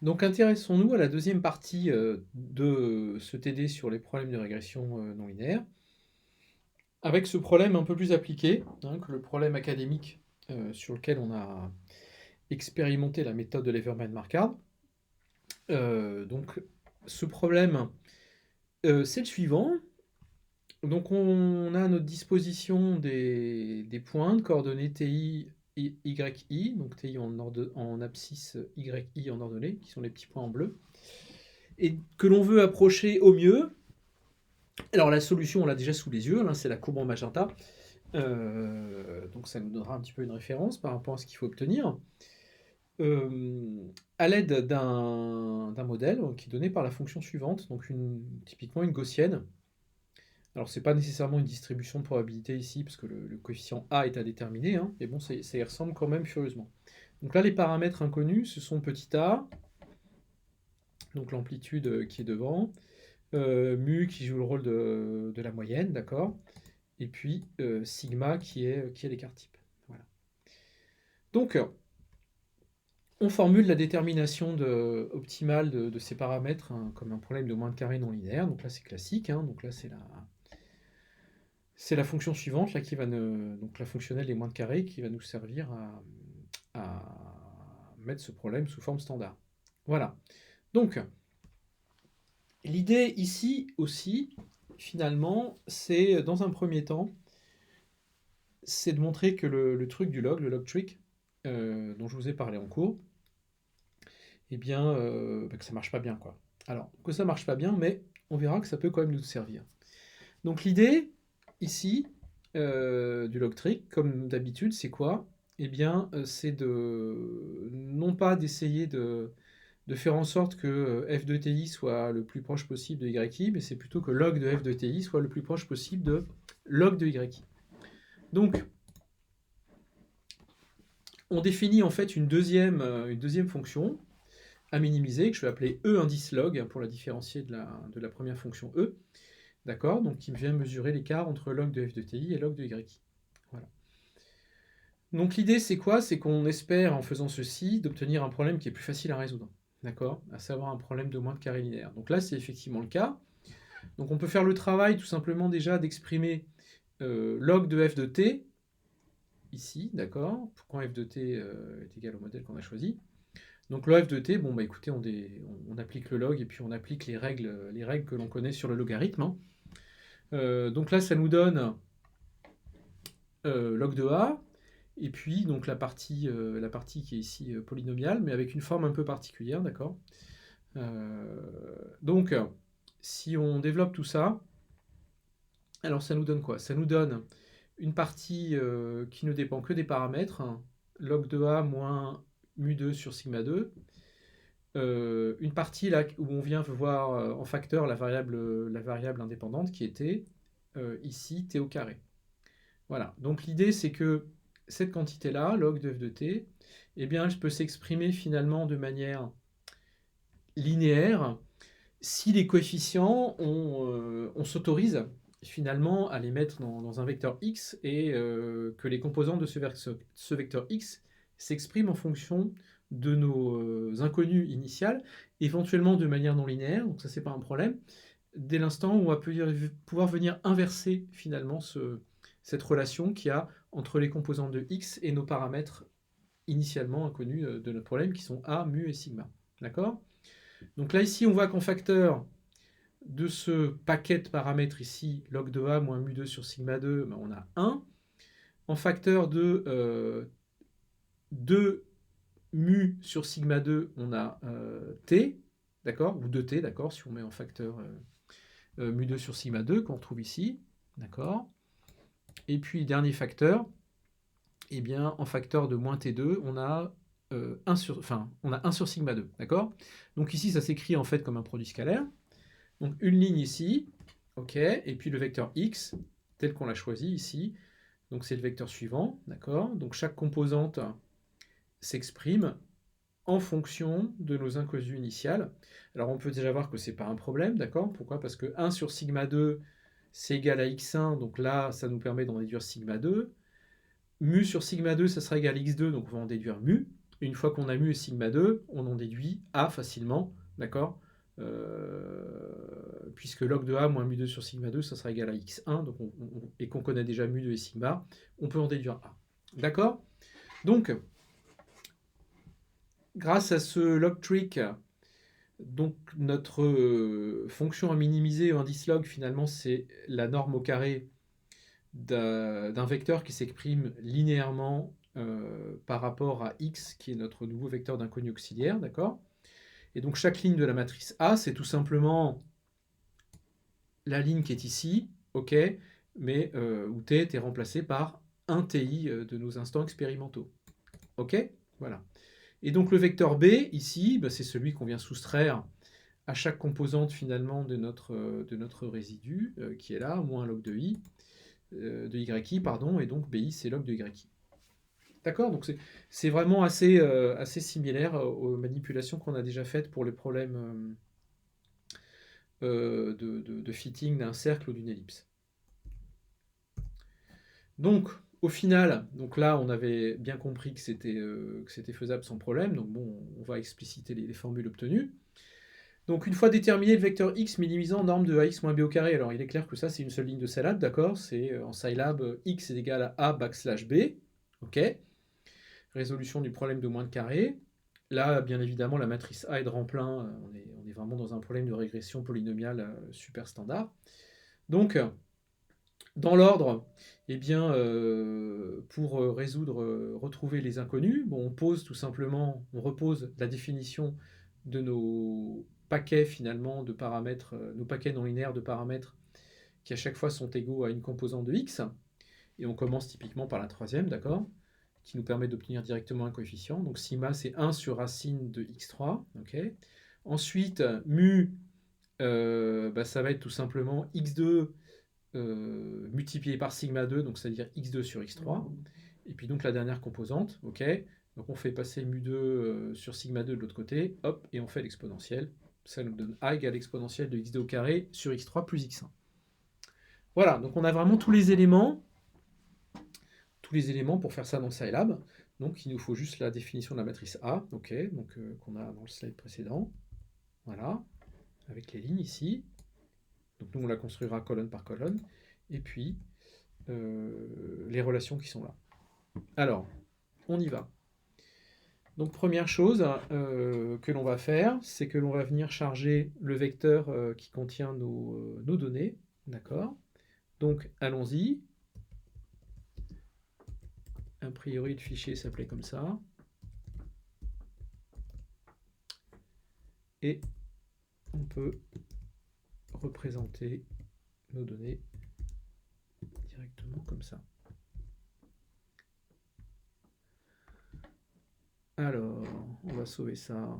Donc intéressons-nous à la deuxième partie de ce TD sur les problèmes de régression non linéaire, avec ce problème un peu plus appliqué hein, que le problème académique sur lequel on a expérimenté la méthode de Leverman-Marquardt. Donc ce problème, c'est le suivant. Donc on a à notre disposition des points de coordonnées TI, YI, donc TI en abscisse YI en ordonnée, qui sont les petits points en bleu, et que l'on veut approcher au mieux. Alors la solution, on l'a déjà sous les yeux, là, c'est la courbe en magenta. Donc ça nous donnera un petit peu une référence par rapport à ce qu'il faut obtenir. À l'aide d'un modèle qui est donné par la fonction suivante, donc typiquement une gaussienne. Alors c'est pas nécessairement une distribution de probabilité ici, parce que le coefficient A est à déterminer, hein, mais bon, ça y ressemble quand même furieusement. Donc là, les paramètres inconnus, ce sont petit a, donc l'amplitude qui est devant, mu qui joue le rôle de la moyenne, d'accord, et puis sigma qui est l'écart type. Voilà. Donc, on formule la détermination optimale de ces paramètres hein, comme un problème de moins de carré non linéaire. Donc là, c'est classique. Hein, donc là, c'est la fonction suivante, là, donc la fonctionnelle des moins de carré, qui va nous servir à mettre ce problème sous forme standard. Voilà. Donc, l'idée ici aussi, finalement, c'est, dans un premier temps, c'est de montrer que le truc du log, le log trick, dont je vous ai parlé en cours, eh bien, que ça marche pas bien, quoi. Alors, que ça marche pas bien, mais on verra que ça peut quand même nous servir. Donc l'idée, ici, du log trick, comme d'habitude, c'est quoi? Eh bien, c'est non pas d'essayer de faire en sorte que f de ti soit le plus proche possible de yi, mais c'est plutôt que log de f de ti soit le plus proche possible de log de yi. Donc, on définit en fait une deuxième fonction à minimiser, que je vais appeler e indice log, pour la différencier de la première fonction e, d'accord, donc qui vient mesurer l'écart entre log de f de ti et log de yi. Voilà. Donc l'idée c'est quoi? C'est qu'on espère en faisant ceci d'obtenir un problème qui est plus facile à résoudre, d'accord, à savoir un problème de moins de carré linéaire. Donc là c'est effectivement le cas. Donc on peut faire le travail tout simplement déjà d'exprimer log de f de t, ici, d'accord, quand f de t est égal au modèle qu'on a choisi. Donc le f de t, bon bah écoutez, on applique le log et puis on applique les règles que l'on connaît sur le logarithme. Hein. Donc là ça nous donne log de a, et puis donc la partie qui est ici polynomiale, mais avec une forme un peu particulière, d'accord. Donc si on développe tout ça, alors ça nous donne quoi? Ça nous donne une partie qui ne dépend que des paramètres, hein, log de a moins mu2 sur sigma 2, une partie là où on vient voir en facteur la variable indépendante qui était ici t au carré. Voilà, donc l'idée c'est que cette quantité-là, log de f de t, eh bien elle peut s'exprimer finalement de manière linéaire si les coefficients, on s'autorise finalement à les mettre dans un vecteur x et que les composantes de ce vecteur x s'expriment en fonction de nos inconnus initiales, éventuellement de manière non linéaire, donc ça c'est pas un problème, dès l'instant où on va pouvoir venir inverser finalement cette relation qu'il y a entre les composantes de x et nos paramètres initialement inconnus de notre problème qui sont a, mu et sigma. D'accord? Donc là ici on voit qu'en facteur de ce paquet de paramètres ici, log de a moins mu2 sur sigma 2, ben on a 1. En facteur de 2 mu sur sigma 2, on a t, d'accord, ou 2t, d'accord, si on met en facteur mu2 sur sigma 2, qu'on retrouve ici, d'accord. Et puis, dernier facteur, eh bien, en facteur de moins t2, on a 1 sur sigma 2, d'accord. Donc ici, ça s'écrit en fait comme un produit scalaire. Donc une ligne ici, ok, et puis le vecteur x, tel qu'on l'a choisi ici, donc c'est le vecteur suivant, d'accord. Donc chaque composante s'exprime en fonction de nos inconnus initiales. Alors on peut déjà voir que c'est pas un problème, d'accord. Pourquoi? Parce que 1 sur sigma 2, c'est égal à x1, donc là, ça nous permet d'en déduire sigma 2. Mu sur sigma 2, ça sera égal à x2, donc on va en déduire mu. Et une fois qu'on a mu et sigma 2, on en déduit A facilement, d'accord? Puisque log de A moins mu2 sur sigma 2, ça sera égal à x1, donc et qu'on connaît déjà mu2 et sigma, on peut en déduire A. D'accord? Donc, grâce à ce log trick, donc notre fonction à minimiser, indice log, finalement, c'est la norme au carré d'un vecteur qui s'exprime linéairement par rapport à x, qui est notre nouveau vecteur d'inconnu auxiliaire, d'accord? Et donc chaque ligne de la matrice A, c'est tout simplement la ligne qui est ici, ok, mais où t est remplacé par un ti de nos instants expérimentaux. Ok? Voilà. Et donc le vecteur b, ici, bah, c'est celui qu'on vient soustraire à chaque composante finalement de notre résidu, qui est là, moins log de i, de yi, pardon, et donc bi, c'est log de yi. D'accord? Donc c'est vraiment assez similaire aux manipulations qu'on a déjà faites pour les problèmes de fitting d'un cercle ou d'une ellipse. Donc, au final, donc là, on avait bien compris que c'était faisable sans problème. Donc bon, on va expliciter les formules obtenues. Donc une fois déterminé le vecteur x minimisant norme de ax moins b au carré, alors il est clair que ça c'est une seule ligne de Scilab, d'accord? C'est en Scilab x est égal à a/b, ok? Résolution du problème de moins de carré. Là, bien évidemment, la matrice A est de rang-plein, on est vraiment dans un problème de régression polynomiale super standard. Donc, dans l'ordre, eh bien, pour retrouver les inconnus, bon, on pose tout simplement, on repose la définition de nos paquets finalement de paramètres, nos paquets non linéaires de paramètres qui à chaque fois sont égaux à une composante de x, et on commence typiquement par la troisième, d'accord, qui nous permet d'obtenir directement un coefficient. Donc sigma c'est 1 sur racine de x3, ok. Ensuite, mu, bah, ça va être tout simplement x2 multiplié par sigma 2, donc c'est-à-dire x2 sur x3. Et puis donc la dernière composante, ok. Donc on fait passer mu2 sur sigma 2 de l'autre côté, hop, et on fait l'exponentielle. Ça nous donne a égale l'exponentielle de x2 au carré sur x3 plus x1. Voilà, donc on a vraiment tous les éléments pour faire ça dans Scilab. Donc il nous faut juste la définition de la matrice A, ok, donc qu'on a dans le slide précédent. Voilà, avec les lignes ici. Donc nous on la construira colonne par colonne. Et puis les relations qui sont là. Alors, on y va. Donc première chose que l'on va faire, c'est que l'on va venir charger le vecteur qui contient nos données. D'accord? Donc allons-y. A priori, le fichier s'appelait comme ça. Et on peut représenter nos données directement comme ça. Alors, on va sauver ça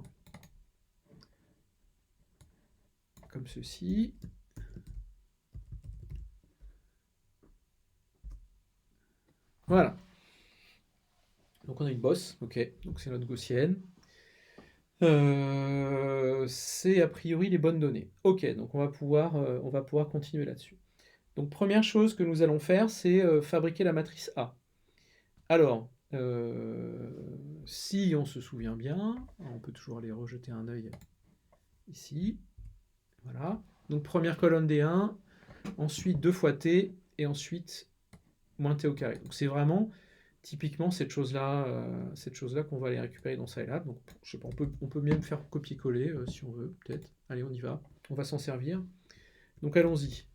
comme ceci. Voilà. Donc on a une bosse, ok, donc c'est notre gaussienne. C'est a priori les bonnes données. Ok, donc on va pouvoir continuer là-dessus. Donc première chose que nous allons faire, c'est fabriquer la matrice A. Alors, si on se souvient bien, on peut toujours aller rejeter un œil ici. Voilà. Donc première colonne D1, ensuite 2 fois T, et ensuite moins T au carré. Donc c'est vraiment typiquement cette chose-là qu'on va aller récupérer dans Scilab. Donc je sais pas, on peut même faire copier-coller si on veut, peut-être. Allez, on y va. On va s'en servir. Donc allons-y.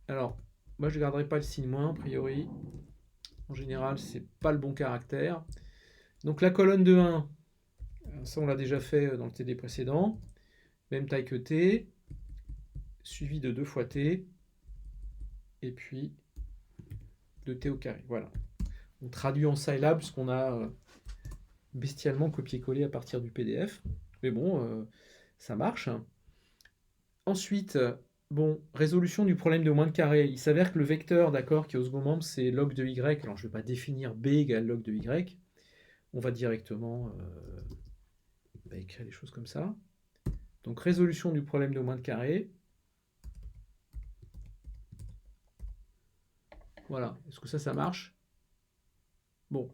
Alors, moi je ne garderai pas le signe moins, a priori. En général, c'est pas le bon caractère. Donc la colonne de 1, ça on l'a déjà fait dans le TD précédent. Même taille que T, suivi de 2 fois T, et puis de T au carré. Voilà. On traduit en Scilab ce qu'on a bestialement copié-collé à partir du PDF. Mais bon, ça marche. Ensuite, bon, résolution du problème de moins de carré. Il s'avère que le vecteur, d'accord, qui est au second membre, c'est log de y. Alors je ne vais pas définir b égale log de y. On va directement écrire les choses comme ça. Donc résolution du problème de moins de carré. Voilà. Est-ce que ça marche? Bon.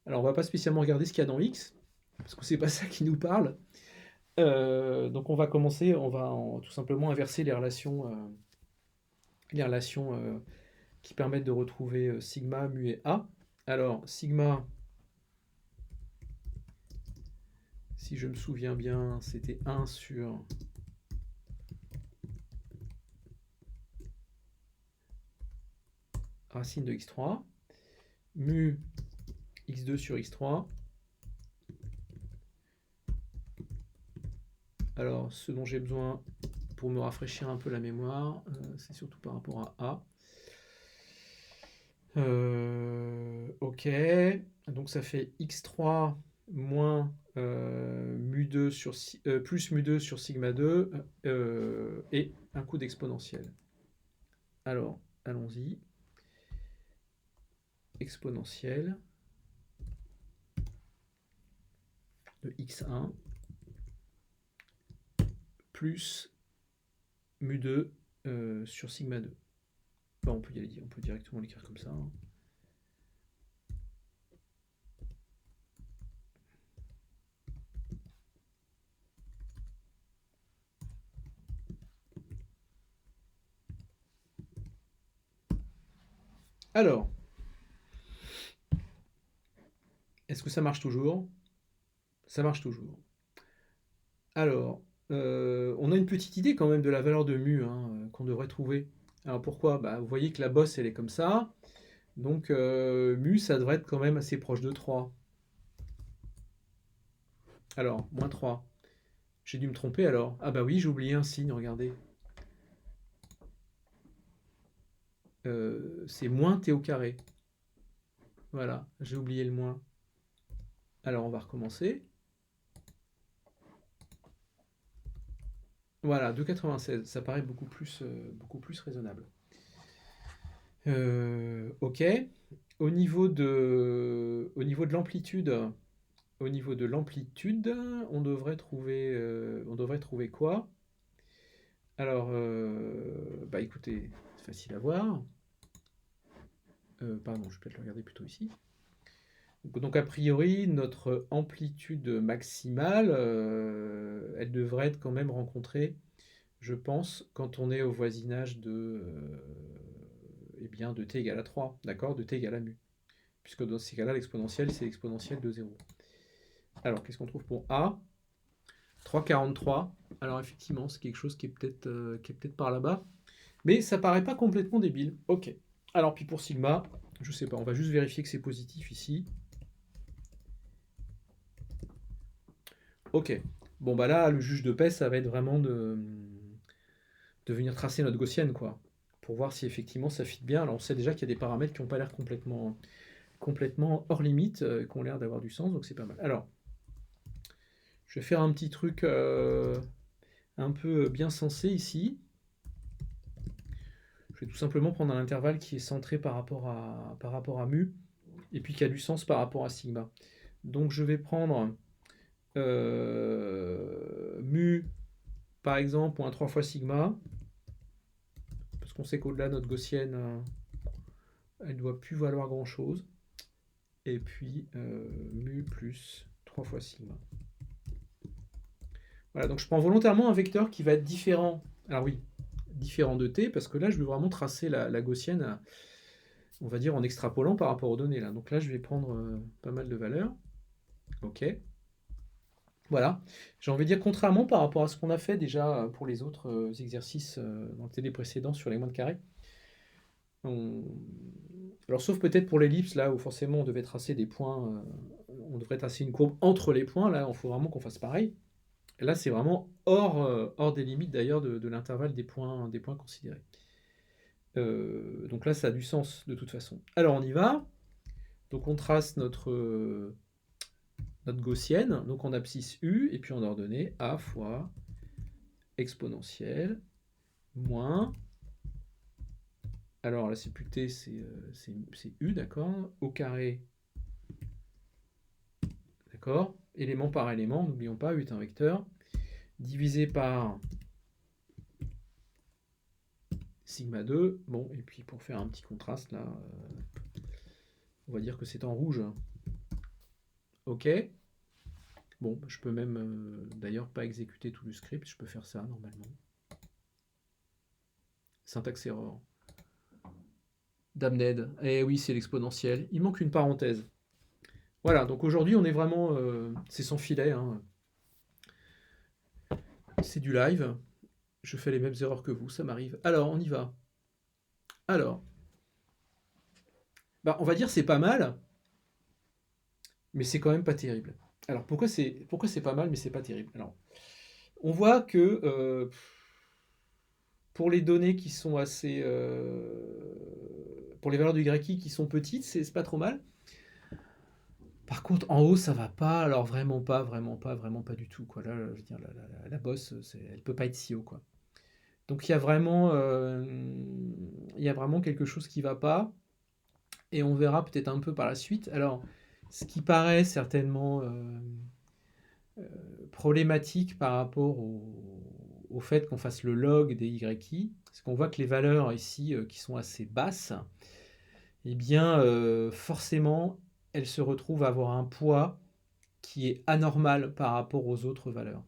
Alors, on va pas spécialement regarder ce qu'il y a dans X, parce que c'est pas ça qui nous parle. Donc, on va commencer, tout simplement inverser les relations qui permettent de retrouver sigma, mu et a. Alors, sigma, si je me souviens bien, c'était 1 sur racine de x3, mu x2 sur x3. Alors, ce dont j'ai besoin pour me rafraîchir un peu la mémoire, c'est surtout par rapport à A. Ok, donc ça fait x3 moins mu2 sur, plus mu2 sur sigma 2 et un coup d'exponentielle. Alors, allons-y. Exponentielle de x1 plus mu2 sur sigma 2. Enfin, on peut directement l'écrire comme ça. Hein. Alors, est-ce que ça marche toujours? Ça marche toujours. Alors, on a une petite idée quand même de la valeur de mu hein, qu'on devrait trouver. Alors pourquoi? Bah, vous voyez que la bosse, elle est comme ça. Donc, mu, ça devrait être quand même assez proche de 3. Alors, moins 3. J'ai dû me tromper alors. Ah bah oui, j'ai oublié un signe, regardez. C'est moins t au carré. Voilà, j'ai oublié le moins. Alors, on va recommencer. Voilà, 2,96. Ça paraît beaucoup plus raisonnable. Ok. Au niveau de l'amplitude, on devrait trouver quoi? Alors, bah écoutez, c'est facile à voir. Pardon, je vais peut-être le regarder plutôt ici. Donc a priori, notre amplitude maximale, elle devrait être quand même rencontrée, je pense, quand on est au voisinage eh bien, de t égale à 3, d'accord? De t égale à mu. Puisque dans ces cas-là, l'exponentielle, c'est l'exponentielle de 0. Alors, qu'est-ce qu'on trouve pour A? 3,43. Alors effectivement, c'est quelque chose qui est peut-être par là-bas. Mais ça paraît pas complètement débile. Ok. Alors puis pour sigma, je sais pas, on va juste vérifier que c'est positif ici. Ok. Bon bah là, le juge de paix, ça va être vraiment de venir tracer notre gaussienne, quoi. Pour voir si effectivement ça fit bien. Alors on sait déjà qu'il y a des paramètres qui n'ont pas l'air complètement hors limite, qui ont l'air d'avoir du sens, donc c'est pas mal. Alors, je vais faire un petit truc un peu bien sensé ici. Je vais tout simplement prendre un intervalle qui est centré par rapport à mu, et puis qui a du sens par rapport à sigma. Donc je vais prendre mu, par exemple, moins 3 fois sigma, parce qu'on sait qu'au-delà de notre gaussienne, elle ne doit plus valoir grand-chose. Et puis mu plus 3 fois sigma. Voilà, donc je prends volontairement un vecteur qui va être différent. Alors oui, différent de t, parce que là, je vais vraiment tracer la gaussienne, on va dire, en extrapolant par rapport aux données. Là. Donc là, je vais prendre pas mal de valeurs. Ok. Voilà. J'ai envie de dire, contrairement par rapport à ce qu'on a fait déjà pour les autres exercices dans le TD précédent sur les moines carrés. Alors, sauf peut-être pour l'ellipse, là où forcément on devait tracer des points, on devrait tracer une courbe entre les points. Là, il faut vraiment qu'on fasse pareil. Et là, c'est vraiment hors des limites d'ailleurs de l'intervalle des points considérés. Donc là, ça a du sens de toute façon. Alors, on y va. Donc, on trace notre gaussienne. Donc, en abscisse U, et puis en ordonnée A fois exponentielle moins. Alors là, c'est plus T, c'est U, d'accord? Au carré, d'accord? Élément par élément, n'oublions pas, U est un vecteur, divisé par sigma 2. Bon, et puis pour faire un petit contraste, là, on va dire que c'est en rouge. OK. Bon, je peux même d'ailleurs pas exécuter tout le script, je peux faire ça normalement. Syntaxe error. Damned. Eh oui, c'est l'exponentielle. Il manque une parenthèse. Voilà, donc aujourd'hui on est vraiment... c'est sans filet, hein. C'est du live. Je fais les mêmes erreurs que vous, ça m'arrive. Alors, on y va. Alors, bah, on va dire c'est pas mal, mais c'est quand même pas terrible. Alors, pourquoi c'est pas mal, mais c'est pas terrible? Alors, on voit que pour les données qui sont assez... pour les valeurs du graki qui sont petites, c'est pas trop mal. Par contre, en haut, ça va pas, alors vraiment pas, vraiment pas du tout, quoi. Là, je veux dire, la bosse, elle peut pas être si haut, quoi. Donc il y a vraiment quelque chose qui va pas, et on verra peut-être un peu par la suite. Alors, ce qui paraît certainement problématique par rapport au fait qu'on fasse le log des YI, c'est qu'on voit que les valeurs ici qui sont assez basses, eh bien forcément elles se retrouvent à avoir un poids qui est anormal par rapport aux autres valeurs.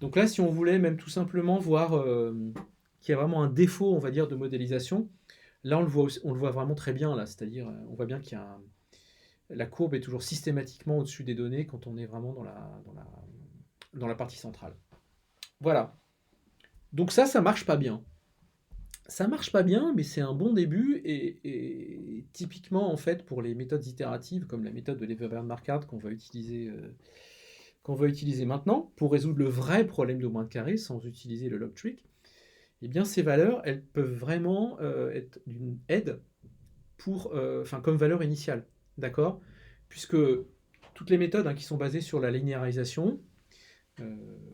Donc là, si on voulait même tout simplement voir qu'il y a vraiment un défaut, on va dire, de modélisation, là on le voit vraiment très bien, là, c'est-à-dire on voit bien qu'il y a la courbe est toujours systématiquement au-dessus des données quand on est vraiment dans la partie centrale. Voilà. Donc ça marche pas bien. Ça marche pas bien, mais c'est un bon début, et typiquement, en fait, pour les méthodes itératives, comme la méthode de Leverberg-Marquardt qu'on va utiliser maintenant, pour résoudre le vrai problème de moins de carré, sans utiliser le log trick, eh bien, ces valeurs, elles peuvent vraiment être d'une aide pour, comme valeur initiale, d'accord? Puisque toutes les méthodes qui sont basées sur la linéarisation,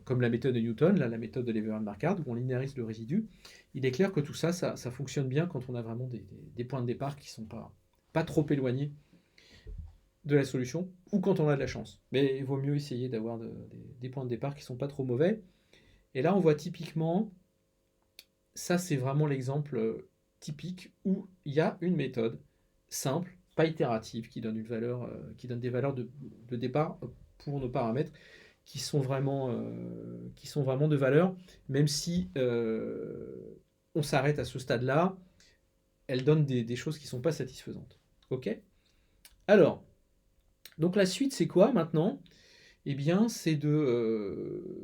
comme la méthode de Newton, là, la méthode de Leverhulme-Marquardt, où on linéarise le résidu, il est clair que tout ça, ça fonctionne bien quand on a vraiment des points de départ qui ne sont pas trop éloignés de la solution, ou quand on a de la chance. Mais il vaut mieux essayer d'avoir des points de départ qui ne sont pas trop mauvais. Et là, on voit typiquement, ça c'est vraiment l'exemple typique où il y a une méthode simple, pas itérative, qui donne des valeurs de départ pour nos paramètres qui sont vraiment de valeur, même si on s'arrête à ce stade-là, elle donne des choses qui ne sont pas satisfaisantes. Ok? Alors, donc la suite, c'est quoi maintenant? Eh bien, c'est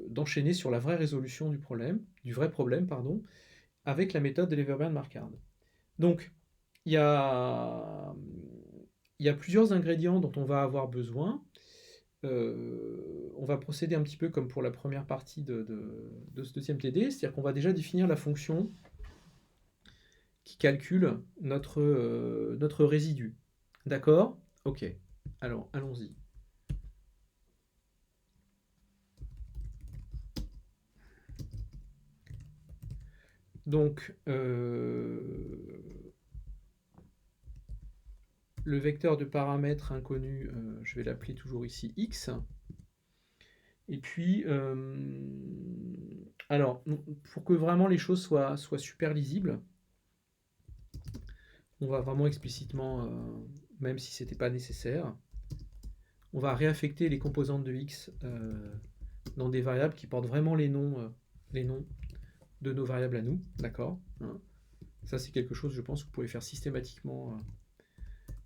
d'enchaîner sur la vraie résolution du vrai problème, pardon, avec la méthode de Leverhulme-Marquardt. Donc, il y a, il y a plusieurs ingrédients dont on va avoir besoin. On va procéder un petit peu comme pour la première partie de ce deuxième TD, c'est-à-dire qu'on va déjà définir la fonction qui calcule notre résidu. D'accord? Ok. Alors, allons-y. Donc, le vecteur de paramètres inconnu, je vais l'appeler toujours ici x. Et puis, alors, pour que vraiment les choses soient super lisibles, on va vraiment explicitement, même si ce n'était pas nécessaire, on va réaffecter les composantes de x dans des variables qui portent vraiment les noms de nos variables à nous, d'accord, hein. Ça, c'est quelque chose, je pense, que vous pouvez faire systématiquement.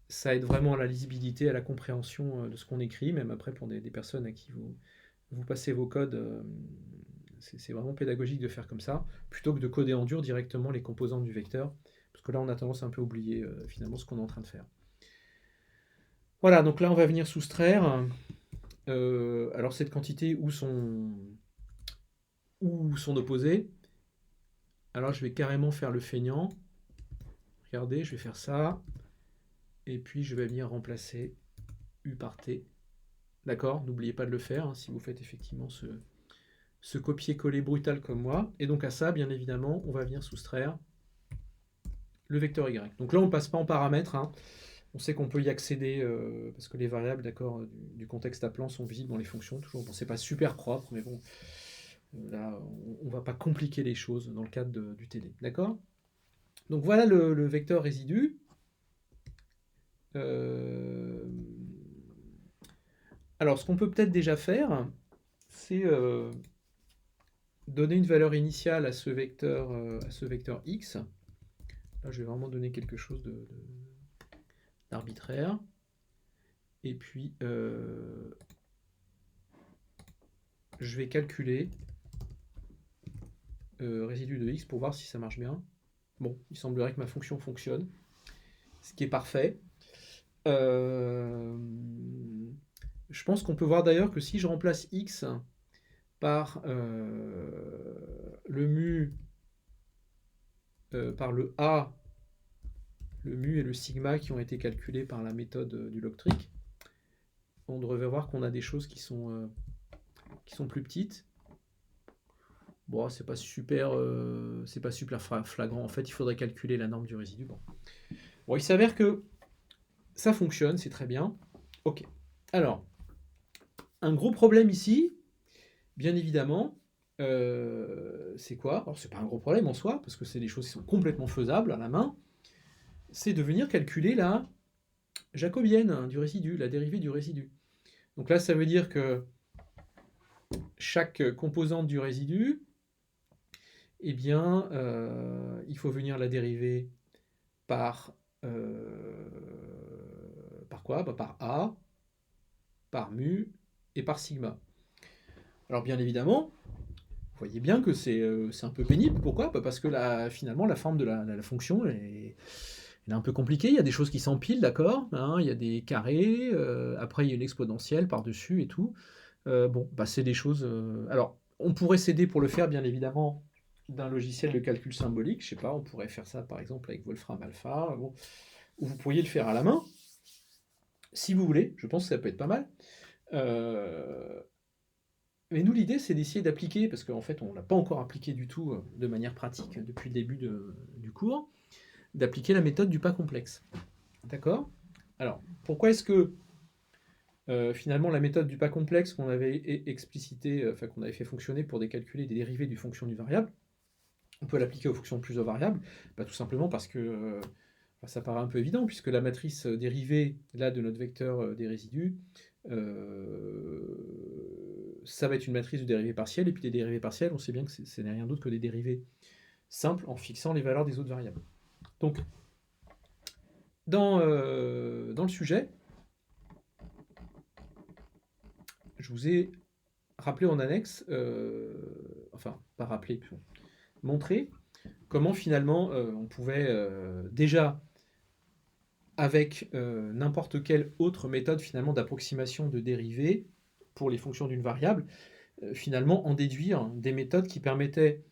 Ça aide vraiment à la lisibilité, à la compréhension de ce qu'on écrit, même après pour des personnes à qui vous passez vos codes. C'est vraiment pédagogique de faire comme ça, plutôt que de coder en dur directement les composantes du vecteur, parce que là, on a tendance à un peu oublier finalement ce qu'on est en train de faire. Voilà, donc là, on va venir soustraire alors cette quantité ou son opposé. Alors je vais carrément faire le feignant. Regardez, je vais faire ça. Et puis je vais venir remplacer U par T. D'accord? N'oubliez pas de le faire si vous faites effectivement ce copier-coller brutal comme moi. Et donc à ça, bien évidemment, on va venir soustraire le vecteur Y. Donc là, on ne passe pas en paramètres. On sait qu'on peut y accéder parce que les variables du contexte appelant sont visibles dans les fonctions. Toujours, bon, c'est pas super propre, mais bon, là, on ne va pas compliquer les choses dans le cadre du TD. D'accord? Donc voilà le vecteur résidu. Alors, ce qu'on peut peut-être déjà faire, c'est donner une valeur initiale à ce vecteur x. Là, je vais vraiment donner quelque chose d'arbitraire. Et puis, je vais calculer résidu de x pour voir si ça marche bien. Bon, il semblerait que ma fonction fonctionne, ce qui est parfait. Je pense qu'on peut voir d'ailleurs que si je remplace x par le mu, par le a, le mu et le sigma qui ont été calculés par la méthode du log-trick, on devrait voir qu'on a des choses qui sont plus petites. Bon, c'est pas super flagrant. En fait, il faudrait calculer la norme du résidu. Bon, il s'avère que ça fonctionne, c'est très bien. Ok. Alors, un gros problème ici, bien évidemment, c'est quoi? Alors, c'est pas un gros problème en soi, parce que c'est des choses qui sont complètement faisables à la main. C'est de venir calculer la jacobienne du résidu, la dérivée du résidu. Donc là, ça veut dire que chaque composante du résidu, eh bien, il faut venir la dériver par quoi? Par A, par mu et par sigma. Alors bien évidemment, vous voyez bien que c'est un peu pénible. Pourquoi? Parce que finalement, la forme de la fonction elle est un peu compliquée. Il y a des choses qui s'empilent, d'accord, hein, il y a des carrés, après il y a une exponentielle par-dessus et tout. C'est des choses... Alors, on pourrait s'aider pour le faire, bien évidemment, d'un logiciel de calcul symbolique. Je sais pas, on pourrait faire ça, par exemple, avec Wolfram Alpha. Bon, ou vous pourriez le faire à la main, si vous voulez. Je pense que ça peut être pas mal. Mais nous, l'idée, c'est d'essayer d'appliquer, parce qu'en fait, on ne l'a pas encore appliqué du tout de manière pratique depuis le début du cours, d'appliquer la méthode du pas complexe. D'accord? Alors, pourquoi est-ce que finalement la méthode du pas complexe qu'on avait explicité, qu'on avait fait fonctionner pour calculer des dérivées d'une fonction d'une variable, on peut l'appliquer aux fonctions de plusieurs variables? Tout simplement parce que ça paraît un peu évident, puisque la matrice dérivée là, de notre vecteur des résidus, ça va être une matrice de dérivées partielles, et puis des dérivées partielles, on sait bien que ce n'est rien d'autre que des dérivées simples en fixant les valeurs des autres variables. Donc, dans le sujet, je vous ai rappelé en annexe, pas rappelé, montré comment finalement on pouvait déjà, avec n'importe quelle autre méthode finalement d'approximation de dérivées pour les fonctions d'une variable, finalement en déduire des méthodes qui permettaient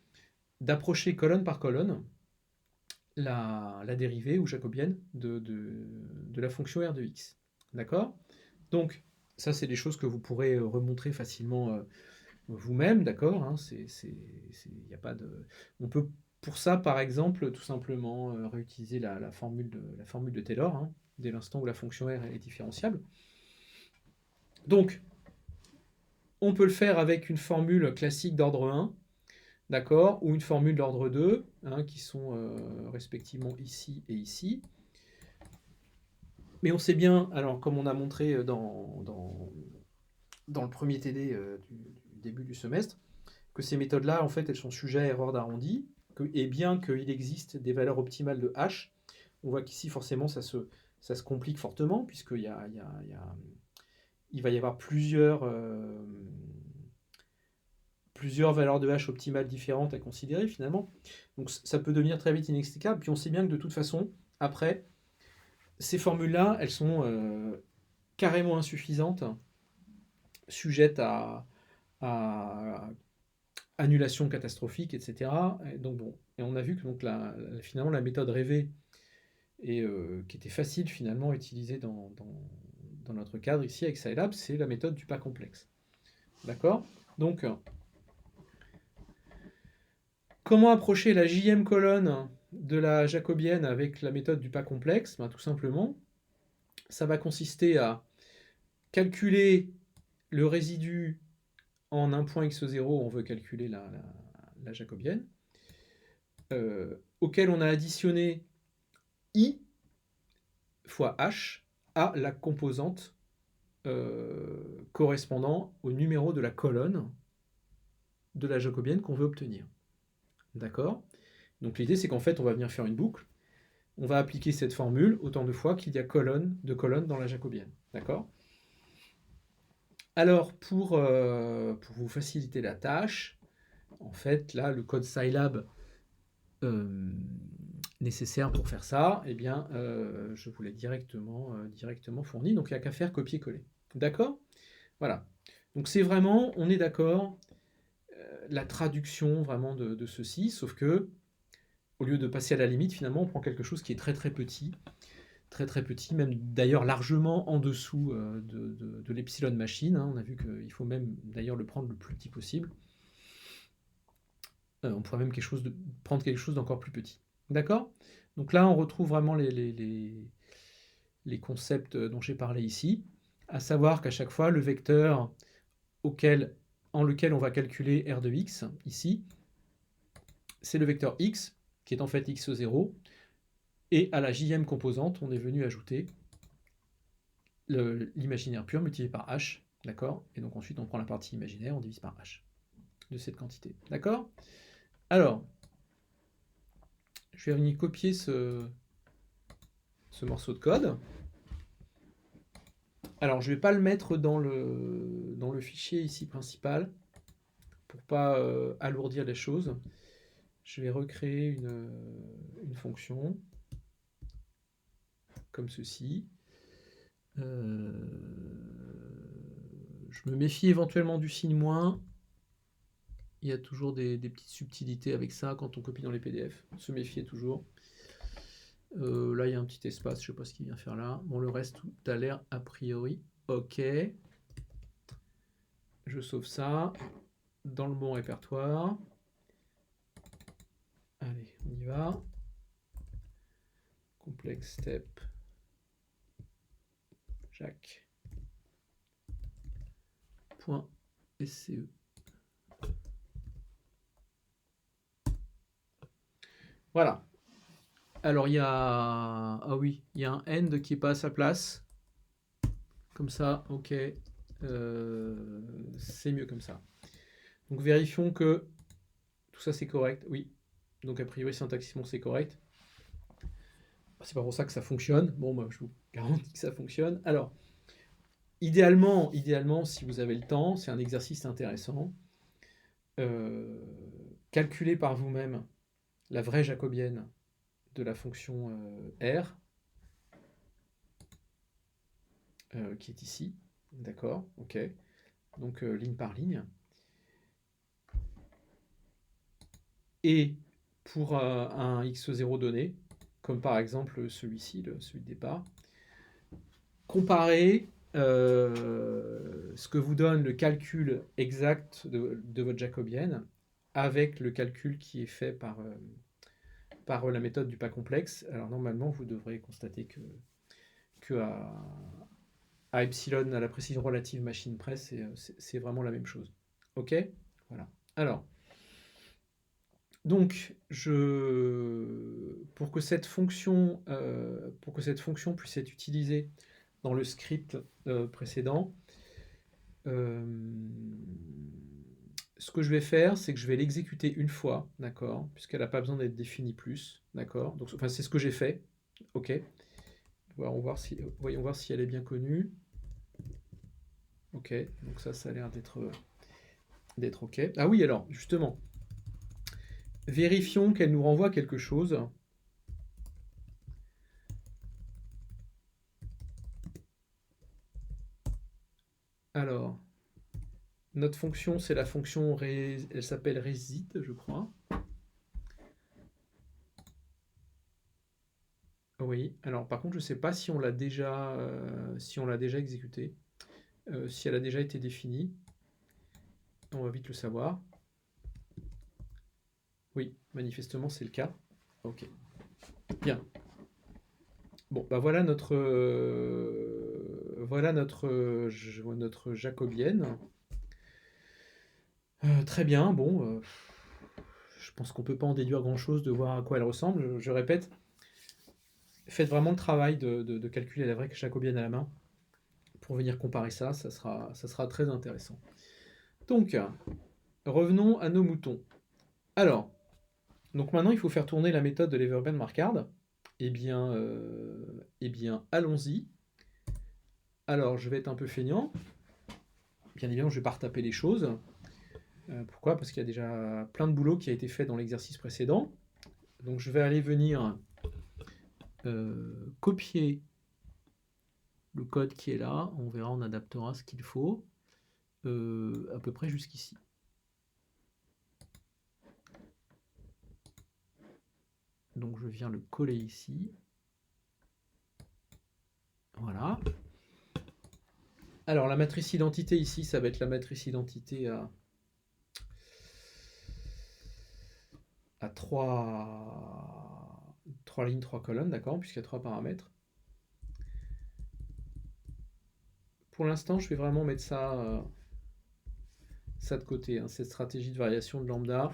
d'approcher colonne par colonne la dérivée ou jacobienne de la fonction r de x. D'accord? Donc, ça, c'est des choses que vous pourrez remontrer facilement vous-même, d'accord, hein, y a pas de... On peut, pour ça, par exemple, tout simplement réutiliser la formule de Taylor, hein, dès l'instant où la fonction r est différenciable. Donc, on peut le faire avec une formule classique d'ordre 1, d'accord, ou une formule d'ordre 2, hein, qui sont respectivement ici et ici. Mais on sait bien, alors comme on a montré dans le premier TD du début du semestre, que ces méthodes-là, en fait, elles sont sujettes à erreur d'arrondi, et bien qu'il existe des valeurs optimales de h, on voit qu'ici, forcément, ça se complique fortement, puisqu'il va y avoir plusieurs valeurs de h optimales différentes à considérer, finalement. Donc ça peut devenir très vite inextricable, puis on sait bien que de toute façon, après, ces formules-là, elles sont carrément insuffisantes, sujettes à annulation catastrophique, etc. Et donc et on a vu que finalement la méthode rêvée, et qui était facile finalement à utiliser dans notre cadre ici avec Scilab, c'est la méthode du pas complexe. D'accord? Donc, comment approcher la jème colonne de la jacobienne avec la méthode du pas complexe? Tout simplement, ça va consister à calculer le résidu en un point x0, on veut calculer la jacobienne, auquel on a additionné i fois h à la composante correspondant au numéro de la colonne de la jacobienne qu'on veut obtenir. D'accord? Donc l'idée, c'est qu'en fait, on va venir faire une boucle. On va appliquer cette formule autant de fois qu'il y a de colonnes dans la jacobienne. D'accord? Alors, pour vous faciliter la tâche, en fait, là, le code Scilab nécessaire pour faire ça, eh bien, je vous l'ai directement fourni. Donc, il n'y a qu'à faire copier-coller. D'accord? Voilà. Donc, c'est vraiment, on est d'accord, la traduction vraiment de ceci, sauf que, au lieu de passer à la limite, finalement, on prend quelque chose qui est très très petit, même d'ailleurs largement en dessous de l'epsilon machine. Hein. On a vu qu'il faut même d'ailleurs le prendre le plus petit possible. On pourrait même prendre quelque chose d'encore plus petit. D'accord? Donc là, on retrouve vraiment les concepts dont j'ai parlé ici, à savoir qu'à chaque fois, le vecteur en lequel on va calculer r de x, ici, c'est le vecteur x, qui est en fait x0, et à la jème composante, on est venu ajouter l'imaginaire pur multiplié par h, d'accord? Et donc ensuite, on prend la partie imaginaire, on divise par h de cette quantité, d'accord? Alors, je vais venir copier ce morceau de code. Alors, je ne vais pas le mettre dans le fichier ici principal, pour pas alourdir les choses. Je vais recréer une fonction, comme ceci. Je me méfie éventuellement du signe moins. Il y a toujours des petites subtilités avec ça quand on copie dans les PDF. Se méfier toujours. Là, il y a un petit espace, je ne sais pas ce qu'il vient faire là. Bon, le reste, tout a l'air a priori ok. Je sauve ça dans le bon répertoire. Allez, on y va. Complex step. Jack.sce. Voilà. Alors, il y a... Ah oui, il y a un end qui n'est pas à sa place. Comme ça, ok. C'est mieux comme ça. Donc, vérifions que tout ça, c'est correct. Oui. Donc, a priori, syntaxiquement, c'est correct. C'est pas pour ça que ça fonctionne. Bon, bah, je vous garantis que ça fonctionne. Alors, idéalement, si vous avez le temps, c'est un exercice intéressant. Calculez par vous-même la vraie jacobienne de la fonction R, qui est ici. D'accord, ok. Donc, ligne par ligne. Et pour un x0 donné, comme par exemple celui-ci, celui de départ, comparez ce que vous donne le calcul exact de votre jacobienne avec le calcul qui est fait par la méthode du pas complexe. Alors normalement, vous devrez constater que à epsilon, à la précision relative machine press, c'est vraiment la même chose. Ok? Voilà. Alors, donc, pour que cette fonction puisse être utilisée dans le script précédent, ce que je vais faire, c'est que je vais l'exécuter une fois, d'accord, puisqu'elle n'a pas besoin d'être définie plus, d'accord. Donc, enfin, c'est ce que j'ai fait, ok. Voyons voir si elle est bien connue. Ok, donc ça a l'air d'être ok. Ah oui, alors, justement, vérifions qu'elle nous renvoie quelque chose. Alors, notre fonction, c'est la fonction, elle s'appelle resit, je crois. Oui, alors par contre, je ne sais pas si on l'a déjà, exécutée, si elle a déjà été définie. On va vite le savoir. Oui, manifestement, c'est le cas. Ok. Bien. Bon, bah voilà notre jacobienne. Très bien, bon, je pense qu'on ne peut pas en déduire grand-chose de voir à quoi elle ressemble. Je répète, faites vraiment le travail de calculer la vraie jacobienne à la main pour venir comparer ça, ça sera très intéressant. Donc, revenons à nos moutons. Alors, donc maintenant, il faut faire tourner la méthode de l'Everben Marquard. Eh bien, allons-y. Alors, je vais être un peu feignant. Bien évidemment, je ne vais pas retaper les choses. Pourquoi? Parce qu'il y a déjà plein de boulot qui a été fait dans l'exercice précédent. Donc, je vais aller venir copier le code qui est là. On verra, on adaptera ce qu'il faut à peu près jusqu'ici. Donc, je viens le coller ici. Voilà. Alors, la matrice identité ici, ça va être la matrice identité à 3 lignes, 3 colonnes, d'accord, puisqu'il y a 3 paramètres. Pour l'instant, je vais vraiment mettre ça de côté, hein, cette stratégie de variation de lambda.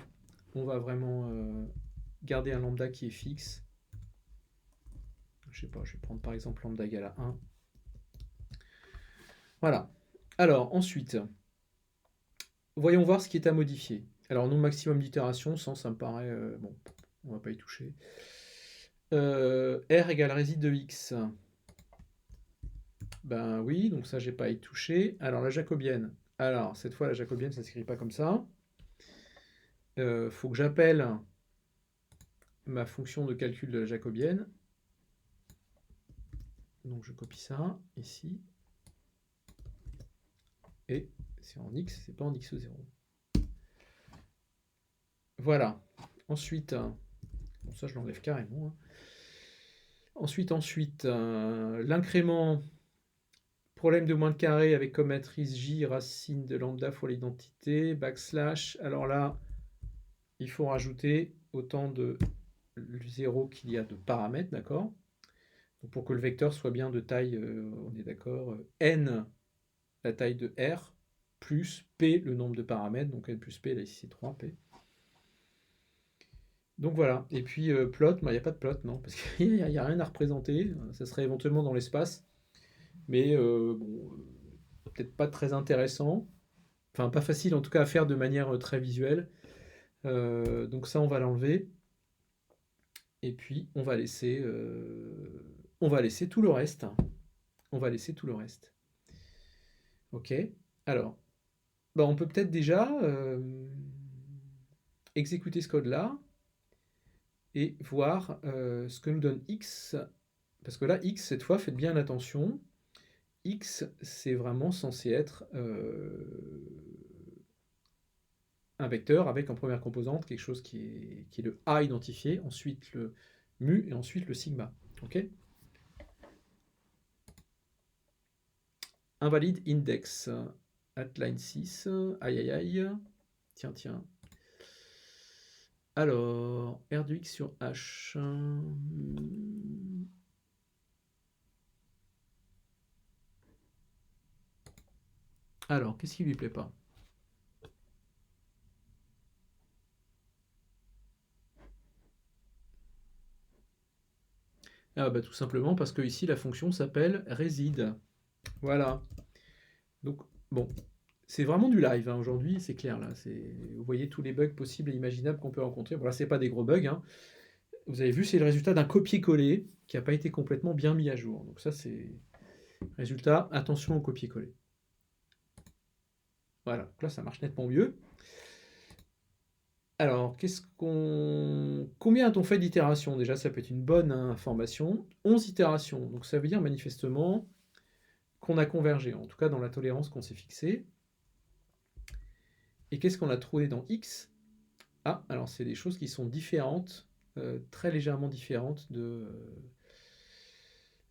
On va vraiment garder un lambda qui est fixe. Je sais pas, je vais prendre par exemple lambda égale à 1. Voilà. Alors, ensuite, voyons voir ce qui est à modifier. Alors, nombre maximum d'itérations, 100, ça me paraît... bon, on va pas y toucher. R égale réside de x. Ben oui, donc ça, j'ai pas à y toucher. Alors, la jacobienne. Alors, cette fois, la jacobienne, ça ne s'écrit pas comme ça. Faut que j'appelle ma fonction de calcul de la jacobienne. Donc, je copie ça, ici. Et c'est en x, c'est pas en x0. Voilà. Ensuite, bon, ça, je l'enlève carrément. Hein. Ensuite, l'incrément... Problème de moins de carré avec comme matrice J, racine de lambda fois l'identité, backslash. Alors là, il faut rajouter autant de 0 qu'il y a de paramètres, d'accord? Pour que le vecteur soit bien de taille, on est d'accord, n, la taille de R, plus P, le nombre de paramètres, donc n plus P, là ici c'est 3P. Donc voilà, et puis plot, il n'y a pas de plot, non, parce qu'il n'y a rien à représenter, ça serait éventuellement dans l'espace, mais bon, peut-être pas très intéressant, enfin pas facile en tout cas à faire de manière très visuelle. Donc ça on va l'enlever. Et puis on va laisser tout le reste. On va laisser tout le reste. Ok. Alors, bah, on peut peut-être déjà exécuter ce code-là et voir ce que nous donne x. Parce que là, x, cette fois, faites bien attention. X, c'est vraiment censé être un vecteur avec en première composante quelque chose qui est le a identifié, ensuite le mu et ensuite le sigma. Ok. Invalide index at line 6. Aïe aïe aïe. Tiens, tiens. Alors, R de x sur H. Alors, qu'est-ce qui lui plaît pas? Ah bah tout simplement parce que ici la fonction s'appelle réside. Voilà. Donc bon, c'est vraiment du live hein, aujourd'hui, c'est clair là. Vous voyez tous les bugs possibles et imaginables qu'on peut rencontrer. Bon là c'est pas des gros bugs. Hein. Vous avez vu, c'est le résultat d'un copier-coller qui n'a pas été complètement bien mis à jour. Donc ça c'est résultat. Attention au copier-coller. Voilà. Donc là ça marche nettement mieux. Alors, combien a-t-on fait d'itérations? Déjà, ça peut être une bonne information. 11 itérations. Donc, ça veut dire manifestement qu'on a convergé, en tout cas dans la tolérance qu'on s'est fixée. Et qu'est-ce qu'on a trouvé dans X? Ah, alors c'est des choses qui sont différentes, très légèrement différentes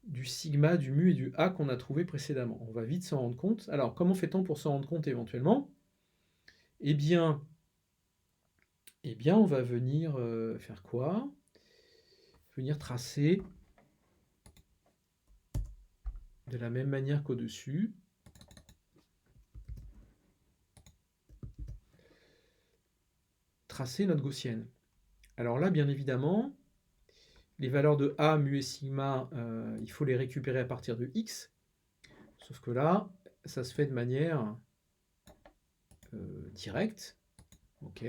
du sigma, du mu et du a qu'on a trouvé précédemment. On va vite s'en rendre compte. Alors, comment fait-on pour s'en rendre compte éventuellement? Eh bien, on va venir faire quoi? Venir tracer de la même manière qu'au-dessus. Tracer notre gaussienne. Alors là, bien évidemment, les valeurs de A, mu et sigma, il faut les récupérer à partir de x. Sauf que là, ça se fait de manière directe. OK.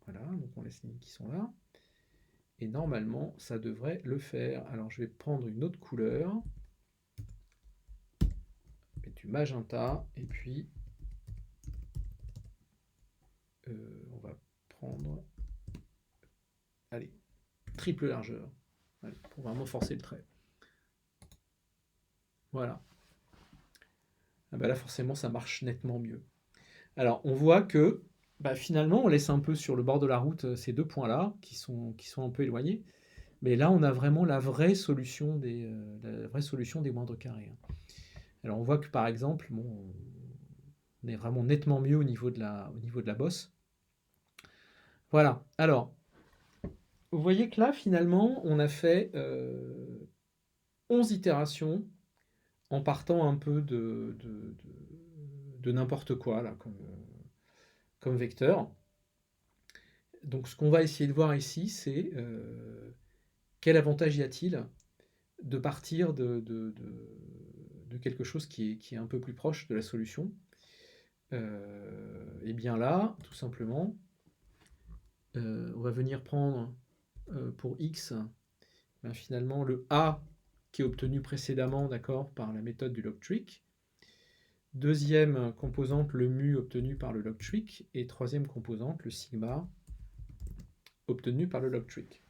Voilà, donc on laisse les lignes qui sont là. Et normalement, ça devrait le faire. Alors, je vais prendre une autre couleur. Du magenta. Et puis, on va prendre... Allez, triple largeur. Allez, pour vraiment forcer le trait. Voilà. Ah bah là, forcément, ça marche nettement mieux. Alors, on voit que finalement, on laisse un peu sur le bord de la route ces deux points-là, qui sont un peu éloignés. Mais là, on a vraiment la vraie solution des moindres carrés. Alors, on voit que, par exemple, bon, on est vraiment nettement mieux au niveau de la bosse. Voilà. Alors, vous voyez que là, finalement, on a fait 11 itérations en partant un peu de n'importe quoi, là, comme vecteur. Donc, ce qu'on va essayer de voir ici, c'est quel avantage y a-t-il de partir de quelque chose qui est un peu plus proche de la solution. Et bien là, tout simplement, on va venir prendre pour x finalement le a qui est obtenu précédemment, d'accord, par la méthode du log-trick. Deuxième composante, le mu obtenu par le log-trick. Et troisième composante, le sigma obtenu par le log-trick.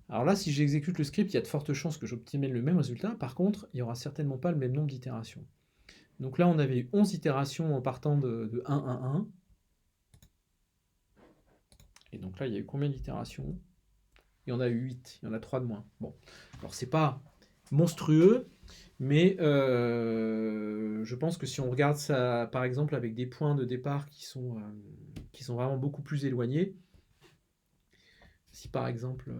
Alors là, si j'exécute le script, il y a de fortes chances que j'obtienne le même résultat. Par contre, il n'y aura certainement pas le même nombre d'itérations. Donc là, on avait eu 11 itérations en partant de 1, 1, 1. Et donc là, il y a eu combien d'itérations? Il y en a eu 8, il y en a 3 de moins. Bon, alors c'est pas monstrueux, mais je pense que si on regarde ça, par exemple, avec des points de départ qui sont vraiment beaucoup plus éloignés, si par exemple...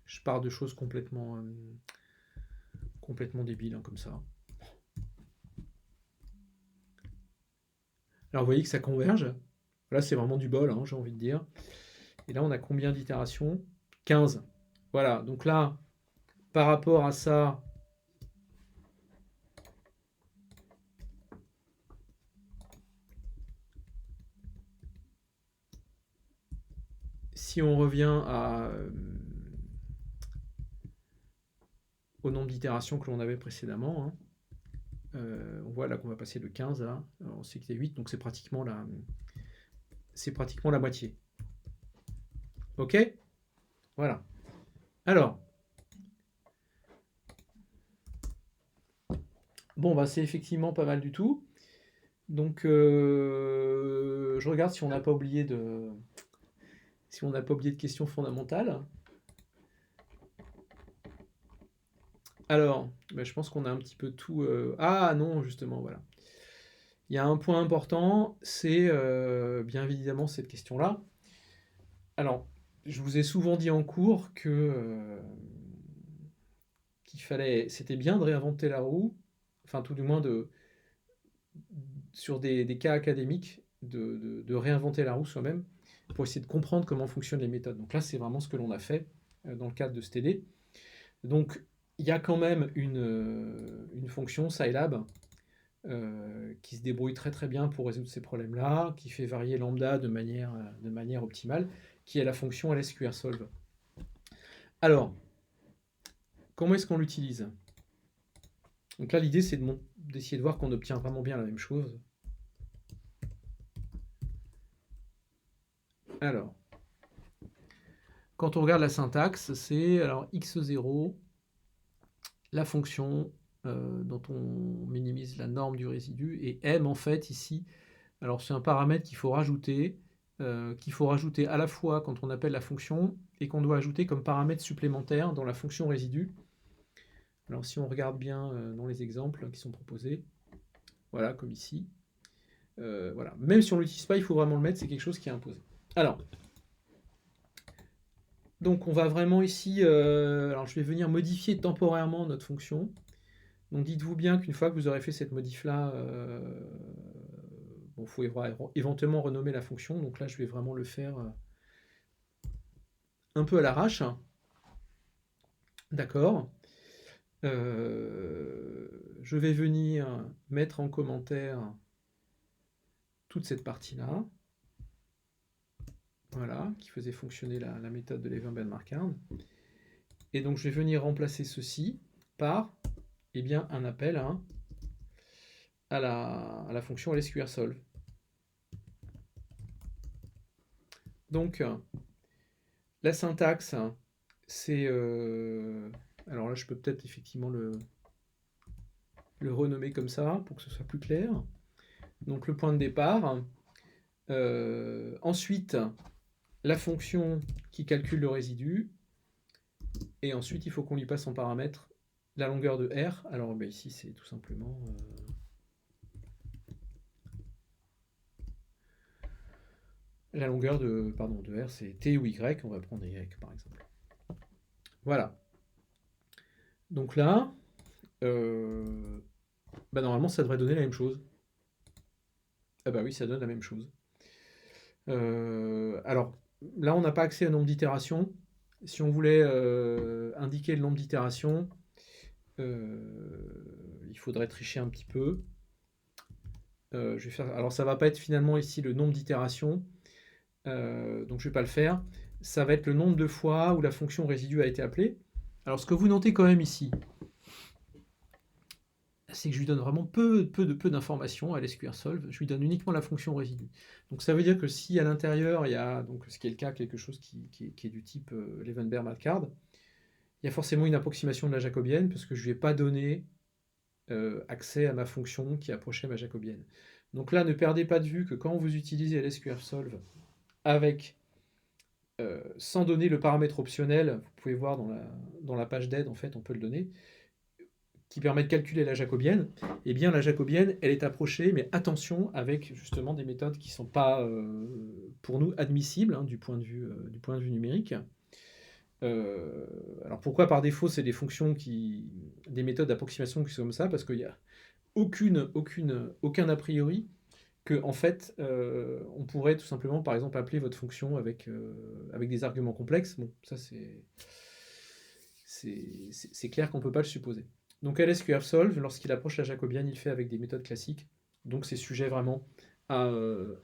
je pars de choses complètement débiles, hein, comme ça. Alors vous voyez que ça converge. Là, c'est vraiment du bol, hein, j'ai envie de dire. Et là, on a combien d'itérations? 15. Voilà, donc là, par rapport à ça, si on revient au nombre d'itérations que l'on avait précédemment, hein, on voit là qu'on va passer de 15 à... Alors on sait qu'il y a 8, donc c'est pratiquement la moitié. Ok? Voilà. Alors, bon, bah c'est effectivement pas mal du tout. Donc, je regarde si on n'a pas oublié de questions fondamentales. Alors, je pense qu'on a un petit peu tout... Ah non, justement, voilà. Il y a un point important, c'est bien évidemment cette question-là. Alors, je vous ai souvent dit en cours c'était bien de réinventer la roue, enfin tout du moins sur des cas académiques, de réinventer la roue soi-même pour essayer de comprendre comment fonctionnent les méthodes. Donc là, c'est vraiment ce que l'on a fait dans le cadre de STD. Donc, il y a quand même une fonction Scilab qui se débrouille très très bien pour résoudre ces problèmes-là, qui fait varier lambda de manière optimale, qui est la fonction lsqrsolve. Alors, comment est-ce qu'on l'utilise? Donc là, l'idée, c'est d'essayer de voir qu'on obtient vraiment bien la même chose. Alors, quand on regarde la syntaxe, c'est alors x0, la fonction dont on minimise la norme du résidu, et m en fait ici, alors c'est un paramètre qu'il faut rajouter à la fois quand on appelle la fonction et qu'on doit ajouter comme paramètre supplémentaire dans la fonction résidu. Alors si on regarde bien dans les exemples qui sont proposés, voilà, comme ici, voilà. Même si on ne l'utilise pas, il faut vraiment le mettre, c'est quelque chose qui est imposé. Alors, donc on va vraiment ici, alors je vais venir modifier temporairement notre fonction. Donc dites-vous bien qu'une fois que vous aurez fait cette modif-là, il faut éventuellement renommer la fonction. Donc là, je vais vraiment le faire un peu à l'arrache. D'accord. Je vais venir mettre en commentaire toute cette partie-là. Voilà, qui faisait fonctionner la méthode de Levenben-Marquardt. Et donc, je vais venir remplacer ceci par eh bien, un appel à la fonction lsqrsolve. Donc, la syntaxe, c'est... alors là, je peux peut-être effectivement le renommer comme ça, pour que ce soit plus clair. Donc, le point de départ. Ensuite, la fonction qui calcule le résidu. Et ensuite, il faut qu'on lui passe en paramètre la longueur de R. Alors, ben, ici, c'est tout simplement... la longueur de R, c'est T ou Y. On va prendre Y, par exemple. Voilà. Donc là, bah normalement, ça devrait donner la même chose. Ah bah oui, ça donne la même chose. Alors, là, on n'a pas accès au nombre d'itérations. Si on voulait indiquer le nombre d'itérations, il faudrait tricher un petit peu. Je vais faire... Alors, ça ne va pas être finalement ici le nombre d'itérations, donc je ne vais pas le faire. Ça va être le nombre de fois où la fonction résidu a été appelée. Alors, ce que vous notez quand même ici, c'est que je lui donne vraiment peu d'informations à lsqrsolve. Je lui donne uniquement la fonction résidu. Donc ça veut dire que si à l'intérieur il y a, donc ce qui est le cas, quelque chose qui est du type Levenben-Marquardt, il y a forcément une approximation de la jacobienne parce que je ne lui ai pas donné accès à ma fonction qui approchait ma jacobienne. Donc là, ne perdez pas de vue que quand vous utilisez lsqrsolve avec sans donner le paramètre optionnel, vous pouvez voir dans la page d'aide, en fait, on peut le donner, qui permet de calculer la jacobienne, eh bien la jacobienne, elle est approchée, mais attention, avec justement des méthodes qui ne sont pas, pour nous, admissibles hein, du point de vue numérique. Alors pourquoi par défaut, c'est des fonctions des méthodes d'approximation qui sont comme ça, parce qu'il n'y a aucun a priori que, en fait, on pourrait tout simplement, par exemple, appeler votre fonction avec des arguments complexes. Bon, ça c'est clair qu'on ne peut pas le supposer. Donc lsqrsolve, lorsqu'il approche la jacobienne, il fait avec des méthodes classiques. Donc c'est sujet vraiment à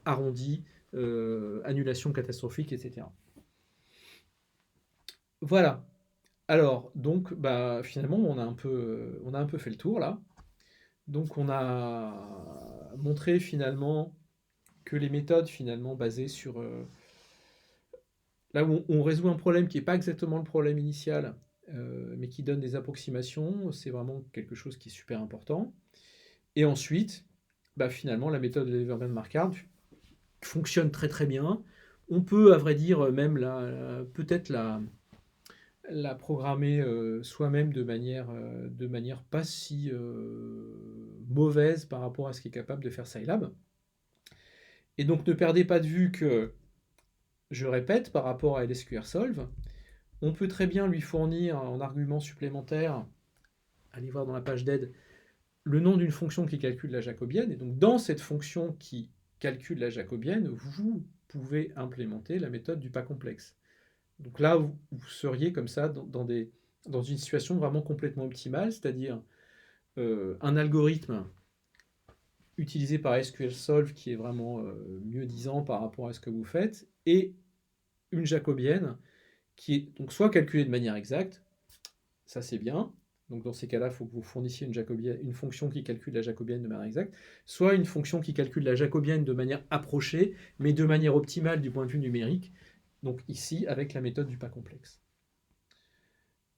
arrondi, annulation catastrophique, etc. Voilà. Alors, donc, bah, finalement, on a un peu fait le tour, là. Donc on a montré finalement que les méthodes finalement basées sur... là où on résout un problème qui n'est pas exactement le problème initial, mais qui donne des approximations, c'est vraiment quelque chose qui est super important. Et ensuite, bah finalement, la méthode de Levenben-Marquardt fonctionne très très bien. On peut, à vrai dire, même peut-être la programmer soi-même de manière pas si mauvaise par rapport à ce qu'est capable de faire Scilab. Et donc ne perdez pas de vue que, je répète, par rapport à lsqrsolve, on peut très bien lui fournir en argument supplémentaire, allez voir dans la page d'aide, le nom d'une fonction qui calcule la jacobienne. Et donc dans cette fonction qui calcule la jacobienne, vous pouvez implémenter la méthode du pas complexe. Donc là, vous seriez comme ça dans une situation vraiment complètement optimale, c'est-à-dire un algorithme utilisé par SQLsolve qui est vraiment mieux disant par rapport à ce que vous faites, et une jacobienne qui est donc soit calculée de manière exacte, ça c'est bien, donc dans ces cas-là, il faut que vous fournissiez une fonction qui calcule la jacobienne de manière exacte, soit une fonction qui calcule la jacobienne de manière approchée, mais de manière optimale du point de vue numérique, donc ici avec la méthode du pas complexe.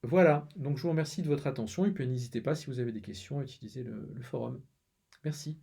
Voilà, donc je vous remercie de votre attention, et puis n'hésitez pas si vous avez des questions à utiliser le forum. Merci.